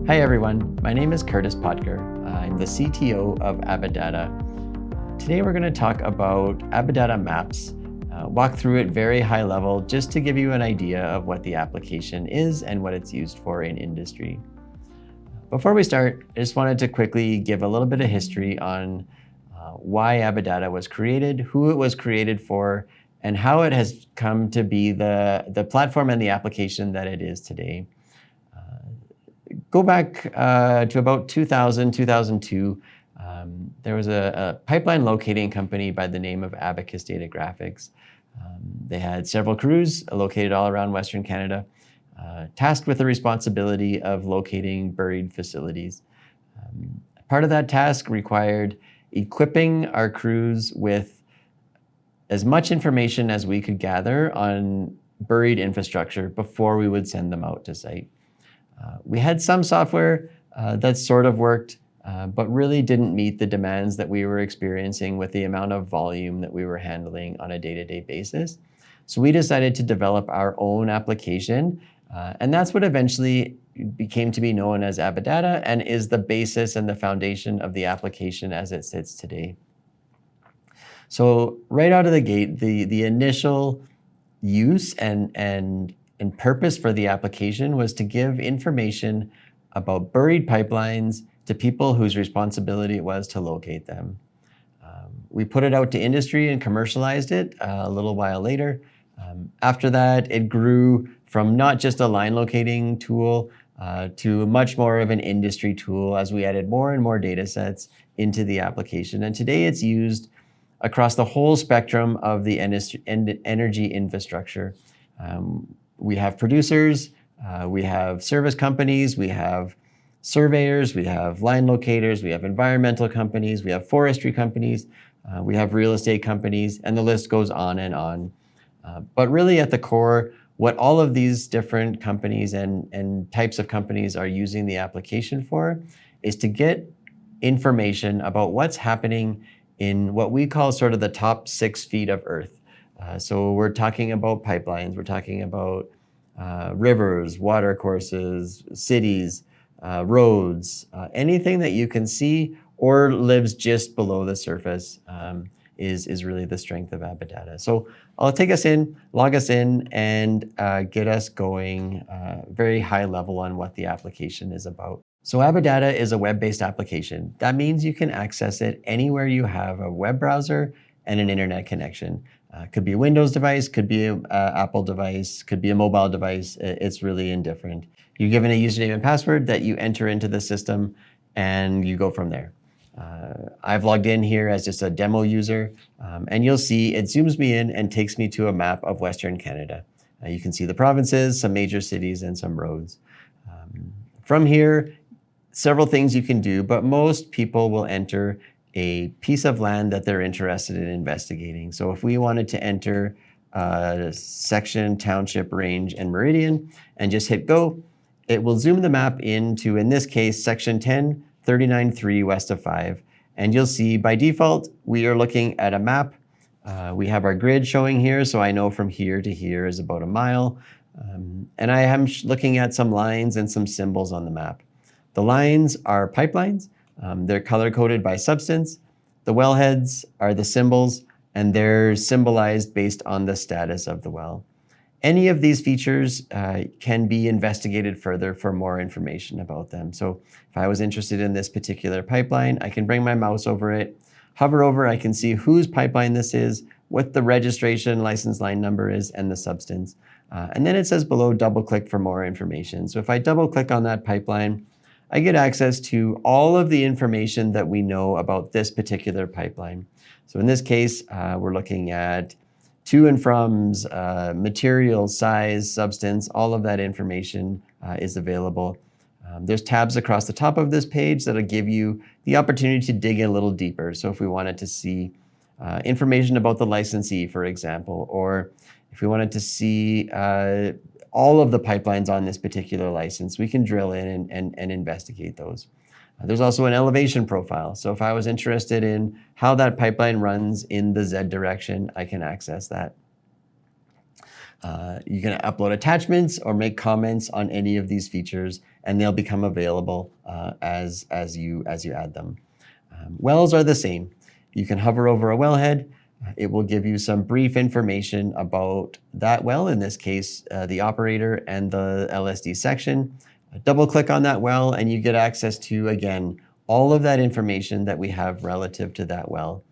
Hi everyone, my name is Kurtis Poettcker. I'm the CTO of AbaData. Today we're going to talk about AbaData Maps, walk through it very high level just to give you an idea of what the application is and what it's used for in industry. Before we start, I just wanted to quickly give a little bit of history on why AbaData was created, who it was created for, and how it has come to be the platform and the application that it is today. Go back to about 2000, 2002. There was a pipeline locating company by the name of Abacus Data Graphics. They had several crews located all around Western Canada, tasked with the responsibility of locating buried facilities. Part of that task required equipping our crews with as much information as we could gather on buried infrastructure before we would send them out to site. We had some software that sort of worked, but really didn't meet the demands that we were experiencing with the amount of volume that we were handling on a day-to-day basis. So we decided to develop our own application, and that's what eventually became to be known as AbaData and is the basis and the foundation of the application as it sits today. So right out of the gate, the initial use and purpose for the application was to give information about buried pipelines to people whose responsibility it was to locate them. We put it out to industry and commercialized it a little while later. After that, it grew from not just a line locating tool to much more of an industry tool as we added more and more data sets into the application. And today it's used across the whole spectrum of the energy infrastructure. We have producers, we have service companies, we have surveyors, we have line locators, we have environmental companies, we have forestry companies, we have real estate companies, and the list goes on and on. But really at the core, what all of these different companies and types of companies are using the application for is to get information about what's happening in what we call sort of the top 6 feet of Earth. So we're talking about pipelines, we're talking about rivers, water courses, cities, roads, anything that you can see or lives just below the surface is really the strength of AbaData. So I'll take us in, log us in, and get us going very high level on what the application is about. So AbaData is a web-based application. That means you can access it anywhere you have a web browser and an internet connection. Could be a Windows device, could be an Apple device, could be a mobile device. It's really indifferent. You're given a username and password that you enter into the system and you go from there. I've logged in here as just a demo user and you'll see it zooms me in and takes me to a map of Western Canada. You can see the provinces, some major cities, and some roads. From here, several things you can do, but most people will enter a piece of land that they're interested in investigating. So if we wanted to enter section, township, range, and meridian, and just hit go, it will zoom the map into, in this case, section 10, 39.3 west of 5. And you'll see by default, we are looking at a map. We have our grid showing here, so I know from here to here is about a mile. And I am looking at some lines and some symbols on the map. The lines are pipelines. They're color-coded by substance. The wellheads are the symbols, and they're symbolized based on the status of the well. Any of these features can be investigated further for more information about them. So if I was interested in this particular pipeline, I can bring my mouse over it, hover over, I can see whose pipeline this is, what the registration license line number is, and the substance. And then it says below, double-click for more information. So if I double-click on that pipeline, I get access to all of the information that we know about this particular pipeline. So in this case, we're looking at to and froms, material, size, substance, all of that information is available. There's tabs across the top of this page that'll give you the opportunity to dig in a little deeper. So if we wanted to see information about the licensee, for example, or if we wanted to see all of the pipelines on this particular license, we can drill in and investigate those. There's also an elevation profile. So if I was interested in how that pipeline runs in the Z direction, I can access that. You can upload attachments or make comments on any of these features, and they'll become available as you add them. Wells are the same. You can hover over a wellhead. It will give you some brief information about that well, in this case, the operator and the LSD section. Double click on that well and you get access to, again, all of that information that we have relative to that well.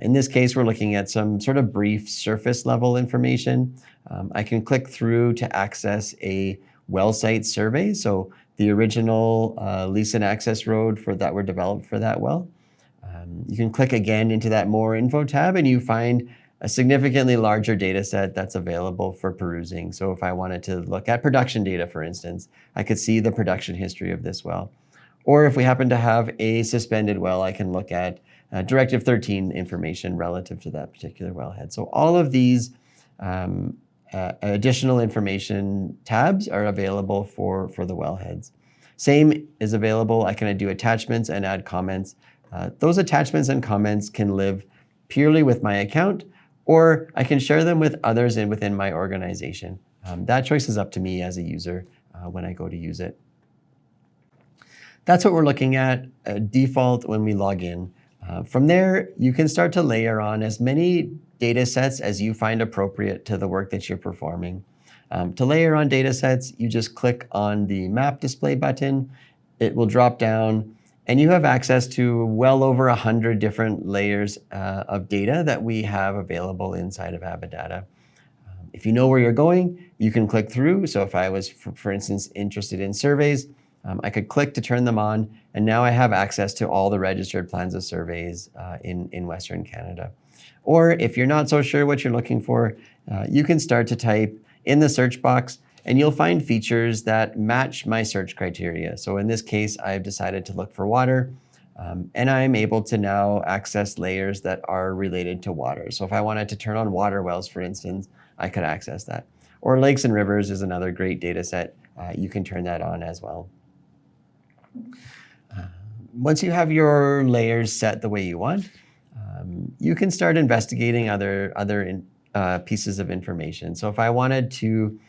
In this case, we're looking at some sort of brief surface level information. I can click through to access a well site survey. So the original lease and access road that were developed for that well. You can click again into that More Info tab and you find a significantly larger data set that's available for perusing. So if I wanted to look at production data, for instance, I could see the production history of this well. Or if we happen to have a suspended well, I can look at Directive 13 information relative to that particular wellhead. So all of these additional information tabs are available for the wellheads. Same is available. I can do attachments and add comments. Those attachments and comments can live purely with my account, or I can share them with others within my organization. That choice is up to me as a user when I go to use it. That's what we're looking at default when we log in. From there, you can start to layer on as many data sets as you find appropriate to the work that you're performing. To layer on data sets, you just click on the map display button. It will drop down and you have access to well over 100 different layers of data that we have available inside of AbaData. If you know where you're going, you can click through. So if I was, for instance, interested in surveys, I could click to turn them on, and now I have access to all the registered plans of surveys in Western Canada. Or if you're not so sure what you're looking for, you can start to type in the search box, and you'll find features that match my search criteria. So in this case, I've decided to look for water, and I'm able to now access layers that are related to water. So if I wanted to turn on water wells, for instance, I could access that. Or lakes and rivers is another great data set. You can turn that on as well. Once you have your layers set the way you want, you can start investigating other pieces of information. So if I wanted to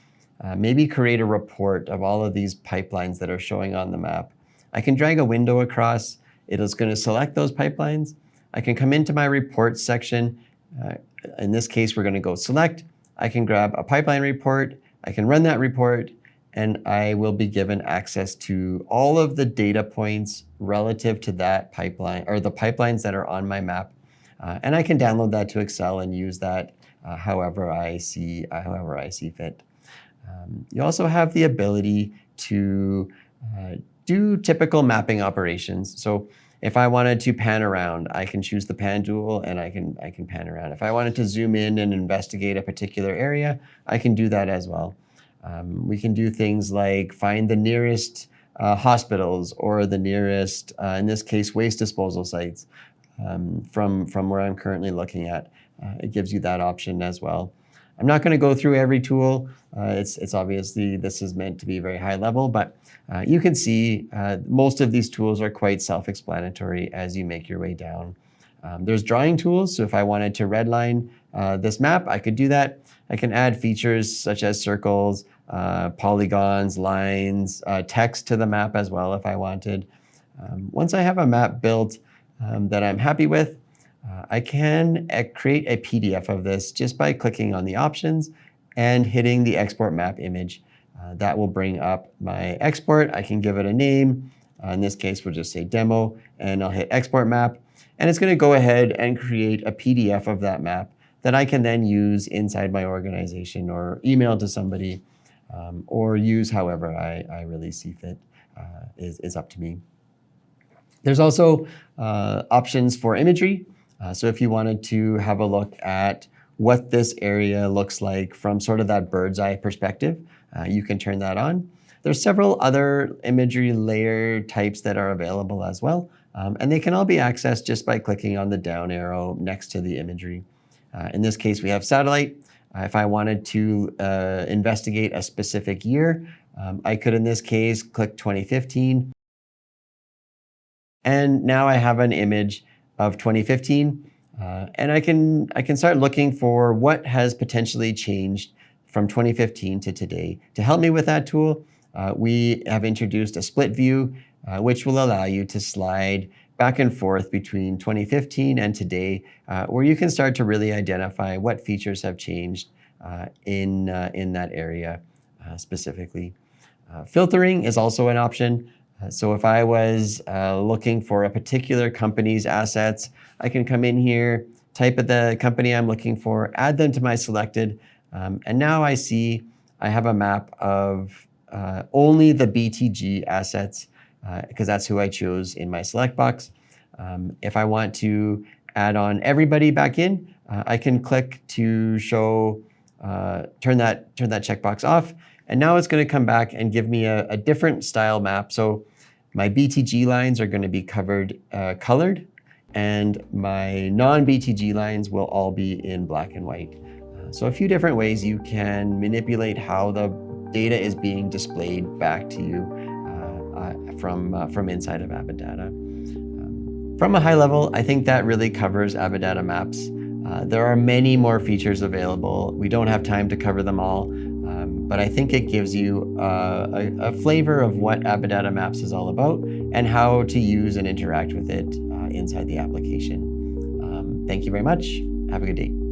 maybe create a report of all of these pipelines that are showing on the map, I can drag a window across. It is going to select those pipelines. I can come into my reports section. In this case, we're going to go select. I can grab a pipeline report. I can run that report, and I will be given access to all of the data points relative to that pipeline, or the pipelines that are on my map. And I can download that to Excel and use that however I see fit. You also have the ability to do typical mapping operations. So if I wanted to pan around, I can choose the pan tool and I can pan around. If I wanted to zoom in and investigate a particular area, I can do that as well. We can do things like find the nearest hospitals or the nearest, in this case, waste disposal sites from where I'm currently looking at. It gives you that option as well. I'm not going to go through every tool. It's obviously, this is meant to be very high level, but you can see most of these tools are quite self-explanatory as you make your way down. There's drawing tools. So if I wanted to redline this map, I could do that. I can add features such as circles, polygons, lines, text to the map as well if I wanted. Once I have a map built that I'm happy with, I can create a PDF of this just by clicking on the options and hitting the export map image. That will bring up my export. I can give it a name. In this case, we'll just say demo, and I'll hit export map. And it's going to go ahead and create a PDF of that map that I can then use inside my organization or email to somebody or use however I really see fit. Is up to me. There's also options for imagery. So if you wanted to have a look at what this area looks like from sort of that bird's eye perspective, you can turn that on. There's several other imagery layer types that are available as well. And they can all be accessed just by clicking on the down arrow next to the imagery. In this case, we have satellite. If I wanted to investigate a specific year, I could, in this case, click 2015. And now I have an image of 2015. And I can start looking for what has potentially changed from 2015 to today. To help me with that tool, we have introduced a split view, which will allow you to slide back and forth between 2015 and today, where you can start to really identify what features have changed in that area specifically. Filtering is also an option. So if I was looking for a particular company's assets, I can come in here, type of the company I'm looking for, add them to my selected, and now I see I have a map of only the BTG assets, because that's who I chose in my select box. If I want to add on everybody back in, I can click to show, turn that checkbox off, and now it's going to come back and give me a different style map. So my BTG lines are going to be colored, and my non-BTG lines will all be in black and white. So a few different ways you can manipulate how the data is being displayed back to you from inside of AbaData. From a high level, I think that really covers AbaData Maps. There are many more features available. We don't have time to cover them all, but I think it gives you a flavor of what AbaData Maps is all about and how to use and interact with it inside the application. Thank you very much. Have a good day.